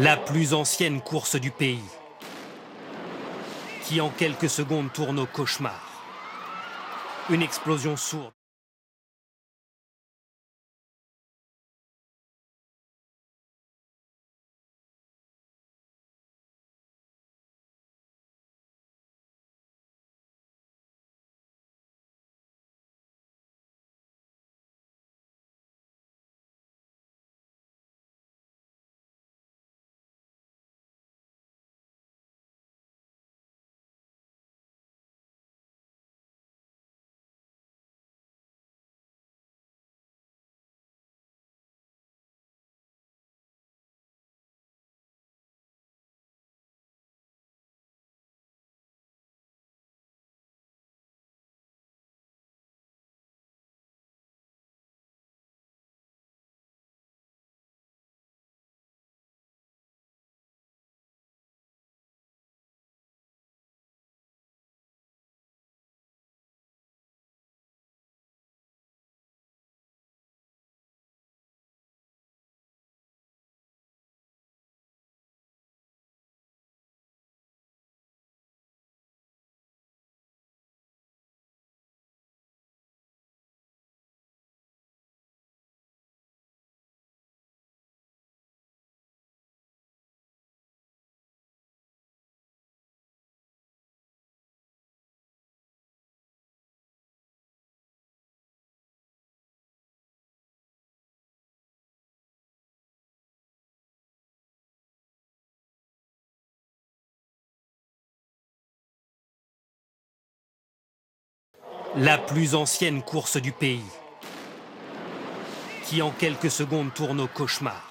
La plus ancienne course du pays, qui en quelques secondes tourne au cauchemar. Une explosion sourde. La plus ancienne course du pays, qui en quelques secondes tourne au cauchemar.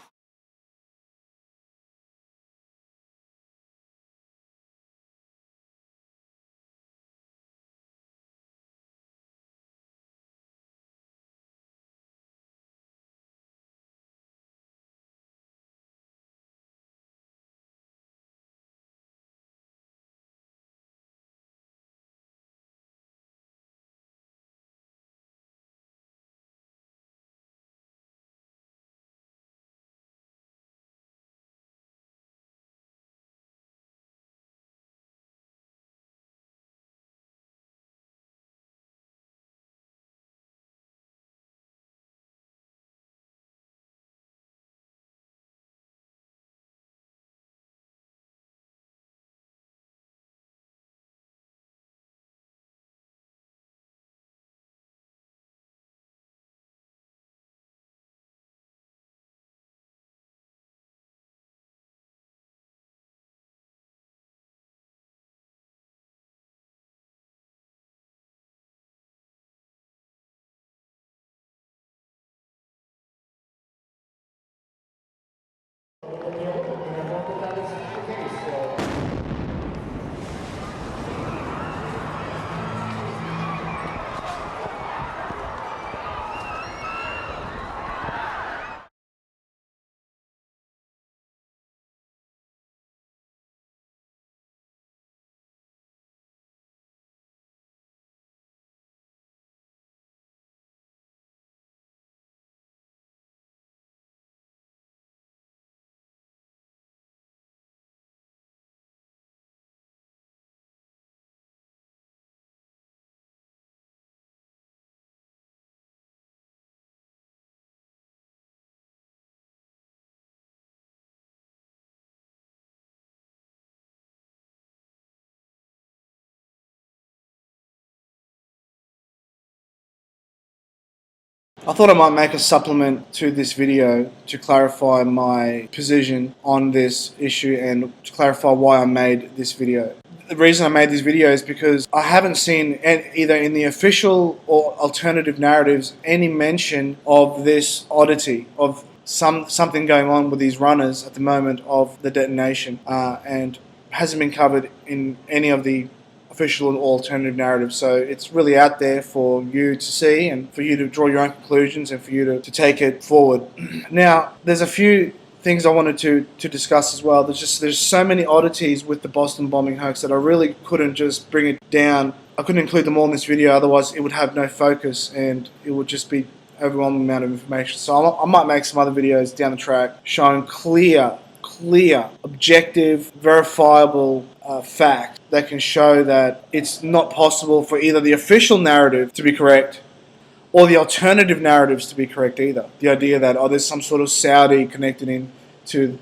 I thought I might make a supplement to this video to clarify my position on this issue and to clarify why I made this video. The reason I made this video is because I haven't seen either in the official or alternative narratives any mention of this oddity, of something going on with these runners at the moment of the detonation, and hasn't been covered in any of the official or alternative narrative. So it's really out there for you to see and for you to draw your own conclusions and for you to take it forward. Now, there's a few things I wanted to discuss as well. There's so many oddities with the Boston bombing hoax that I really couldn't just bring it down. I couldn't include them all in this video, otherwise it would have no focus and it would just be overwhelming amount of information. So I might make some other videos down the track showing clear clear, objective, verifiable fact that can show that it's not possible for either the official narrative to be correct or the alternative narratives to be correct either. The idea that, there's some sort of Saudi connected in to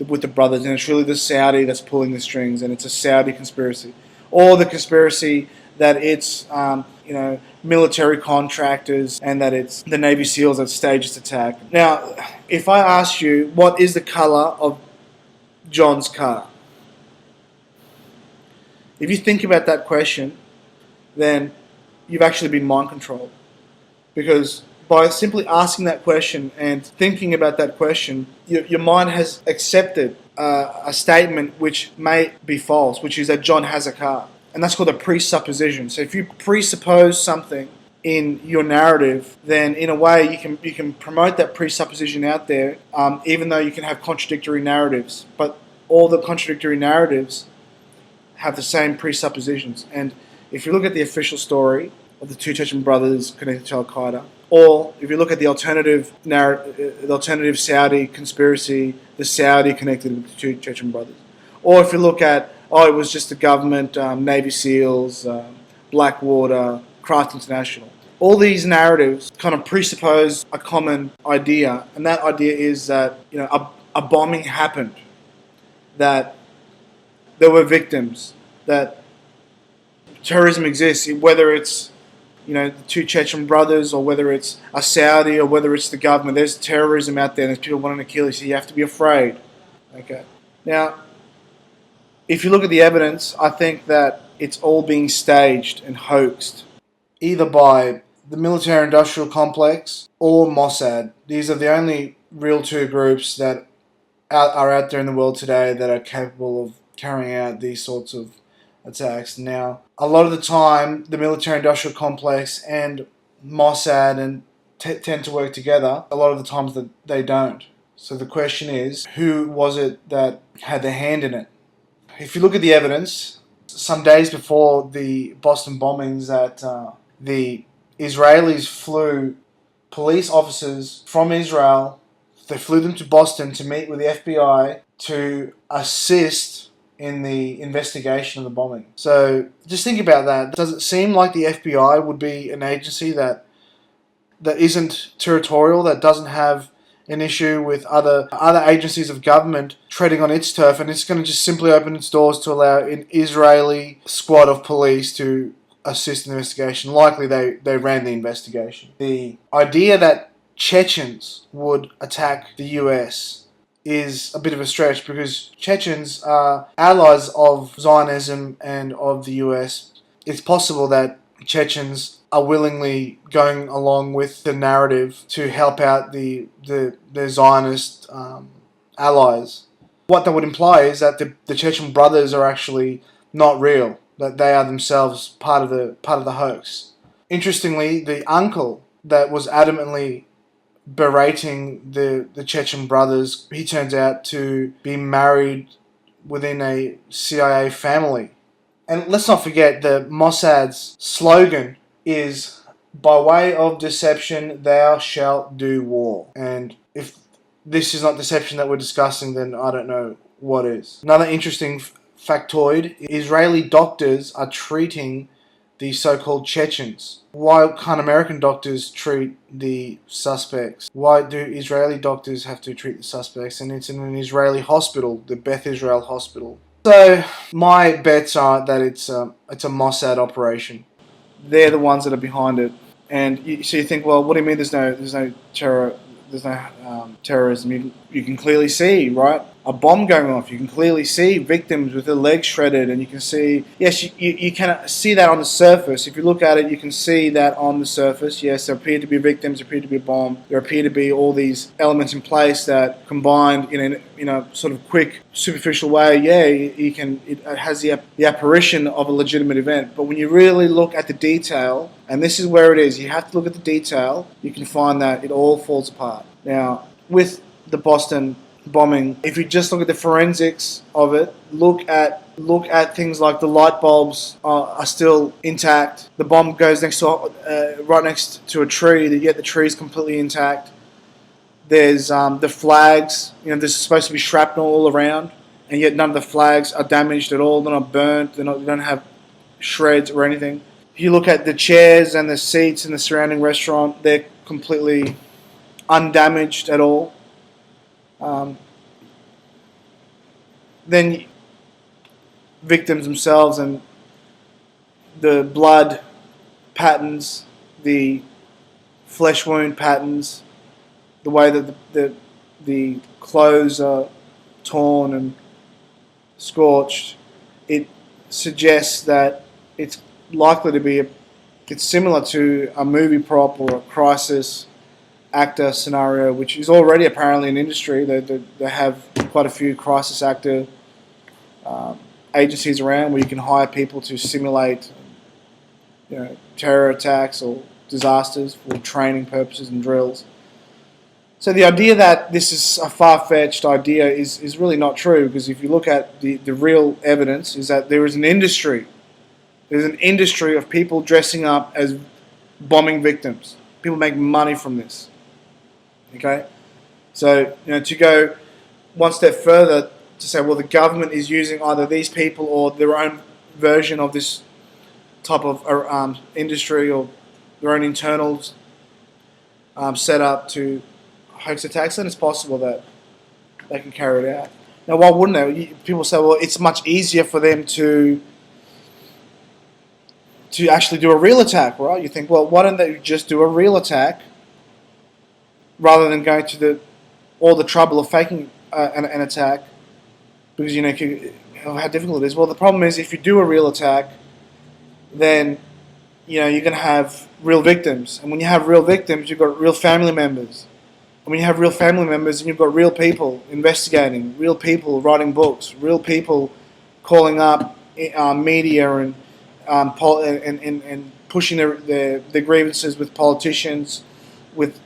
with the brothers, and it's really the Saudi that's pulling the strings, and it's a Saudi conspiracy. Or the conspiracy that it's, military contractors, and that it's the Navy SEALs that staged this attack. Now, if I ask you, what is the color of John's car? If you think about that question, then you've actually been mind controlled. Because by simply asking that question and thinking about that question, your mind has accepted a statement which may be false, which is that John has a car. And that's called a presupposition. So if you presuppose something in your narrative, then in a way you can promote that presupposition out there, even though you can have contradictory narratives. But all the contradictory narratives have the same presuppositions. And if you look at the official story of the two Chechen brothers connected to Al-Qaeda, or if you look at the alternative Saudi conspiracy, the Saudi connected with the two Chechen brothers, or if you look at, it was just the government, Navy SEALs, Blackwater, Craft International. All these narratives kind of presuppose a common idea, and that idea is that a bombing happened, that there were victims, that terrorism exists, whether it's the two Chechen brothers, or whether it's a Saudi, or whether it's the government. There's terrorism out there, and there's people wanting to kill you, so you have to be afraid. Okay. Now, if you look at the evidence, I think that it's all being staged and hoaxed, either by the military-industrial complex or Mossad. These are the only real two groups that are out there in the world today that are capable of carrying out these sorts of attacks. Now, a lot of the time, the military-industrial complex and Mossad tend to work together. A lot of the times that they don't. So the question is, who was it that had their hand in it? If you look at the evidence, some days before the Boston bombings, that the Israelis flew police officers from Israel. They flew them to Boston to meet with the FBI to assist in the investigation of the bombing. So just think about that. Does it seem like the FBI would be an agency that isn't territorial, that doesn't have an issue with other agencies of government treading on its turf, and it's going to just simply open its doors to allow an Israeli squad of police to assist in the investigation? Likely they ran the investigation. The idea that Chechens would attack the US is a bit of a stretch, because Chechens are allies of Zionism and of the US. It's possible that Chechens are willingly going along with the narrative to help out the Zionist allies. What that would imply is that the Chechen brothers are actually not real, that they are themselves part of the hoax. Interestingly, the uncle that was adamantly berating the Chechen brothers, he turns out to be married within a CIA family. And let's not forget that Mossad's slogan is, by way of deception, thou shalt do war. And if this is not deception that we're discussing, then I don't know what is. Another interesting factoid, Israeli doctors are treating the so-called Chechens. Why can't American doctors treat the suspects? Why do Israeli doctors have to treat the suspects? And it's in an Israeli hospital, the Beth Israel hospital. So my bets are that it's a Mossad operation. They're the ones that are behind it. And so you think, well, what do you mean there's no terror? There's no terrorism. You can clearly see, right? A bomb going off. You can clearly see victims with their legs shredded, and you can see, yes, you can see that on the surface. If you look at it, you can see that on the surface. Yes, there appear to be victims, there appear to be a bomb, there appear to be all these elements in place that combined in a sort of quick, superficial way, it has the apparition of a legitimate event. But when you really look at the detail, and this is where it is, you have to look at the detail, you can find that it all falls apart. Now, with the Boston bombing, if you just look at the forensics of it, look at things like the light bulbs are still intact. The bomb goes right next to a tree, yet the tree is completely intact. There's the flags. There's supposed to be shrapnel all around, and yet none of the flags are damaged at all. They're not burnt. They don't have shreds or anything. If you look at the chairs and the seats in the surrounding restaurant, they're completely undamaged at all. Then victims themselves and the blood patterns, the flesh wound patterns, the way that the clothes are torn and scorched, it suggests that it's likely to be it's similar to a movie prop or a crisis actor scenario, which is already apparently an industry. They have quite a few crisis actor agencies around where you can hire people to simulate terror attacks or disasters for training purposes and drills. So the idea that this is a far-fetched idea is really not true, because if you look at the real evidence is that there is an industry. There's an industry of people dressing up as bombing victims. People make money from this. Okay? So, to go one step further to say, well, the government is using either these people or their own version of this type of industry or their own internals set up to hoax attacks, then it's possible that they can carry it out. Now, why wouldn't they? People say, well, it's much easier for them to actually do a real attack, right? You think, well, why don't they just do a real attack rather than going to all the trouble of faking an attack? Because how difficult it is. Well, the problem is if you do a real attack, then you're going to have real victims, and when you have real victims, you've got real family members. And when you have real family members, and you've got real people investigating, real people writing books, real people calling up media and pushing their grievances with politicians with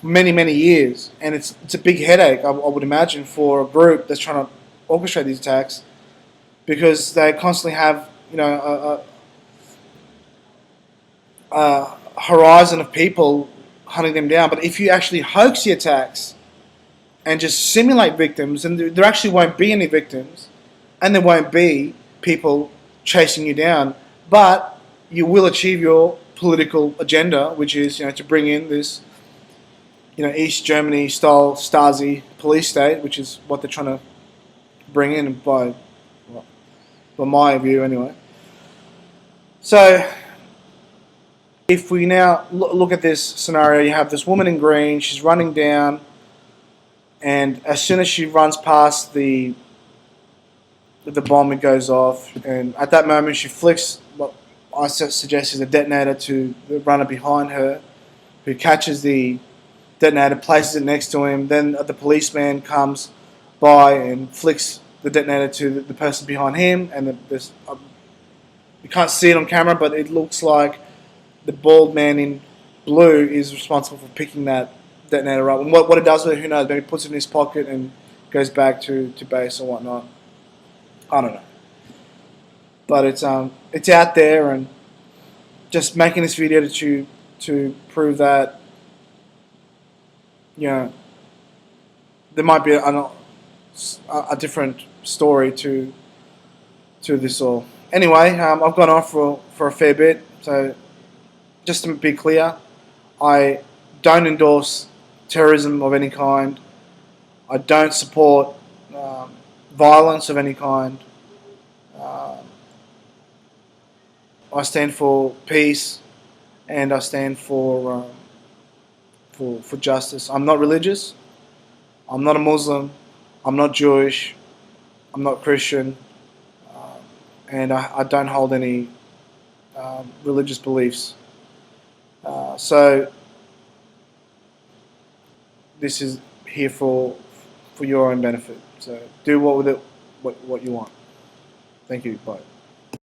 many years, and it's a big headache, I would imagine, for a group that's trying to orchestrate these attacks, because they constantly have a horizon of people hunting them down. But if you actually hoax the attacks and just simulate victims, then there actually won't be any victims, and there won't be people chasing you down, but you will achieve your political agenda, which is to bring in this East Germany style Stasi police state, which is what they're trying to bring in by my view anyway. So if we now look at this scenario, you have this woman in green, she's running down, and as soon as she runs past the bomb, it goes off, and at that moment she flicks what I suggest is a detonator to the runner behind her, who catches the detonator, places it next to him. Then the policeman comes by and flicks the detonator to the person behind him, and you can't see it on camera, but it looks like the bald man in blue is responsible for picking that detonator up. And what it does with it, who knows? Maybe puts it in his pocket and goes back to base or whatnot. I don't know. But it's out there, and just making this video to prove that there might be a different story to this all. Anyway, I've gone on for a fair bit, so just to be clear, I don't endorse terrorism of any kind. I don't support violence of any kind. I stand for peace, and I stand for justice. I'm not religious. I'm not a Muslim. I'm not Jewish. I'm not Christian, and I don't hold any religious beliefs. So this is here for your own benefit. So do with it what you want. Thank you. Bye.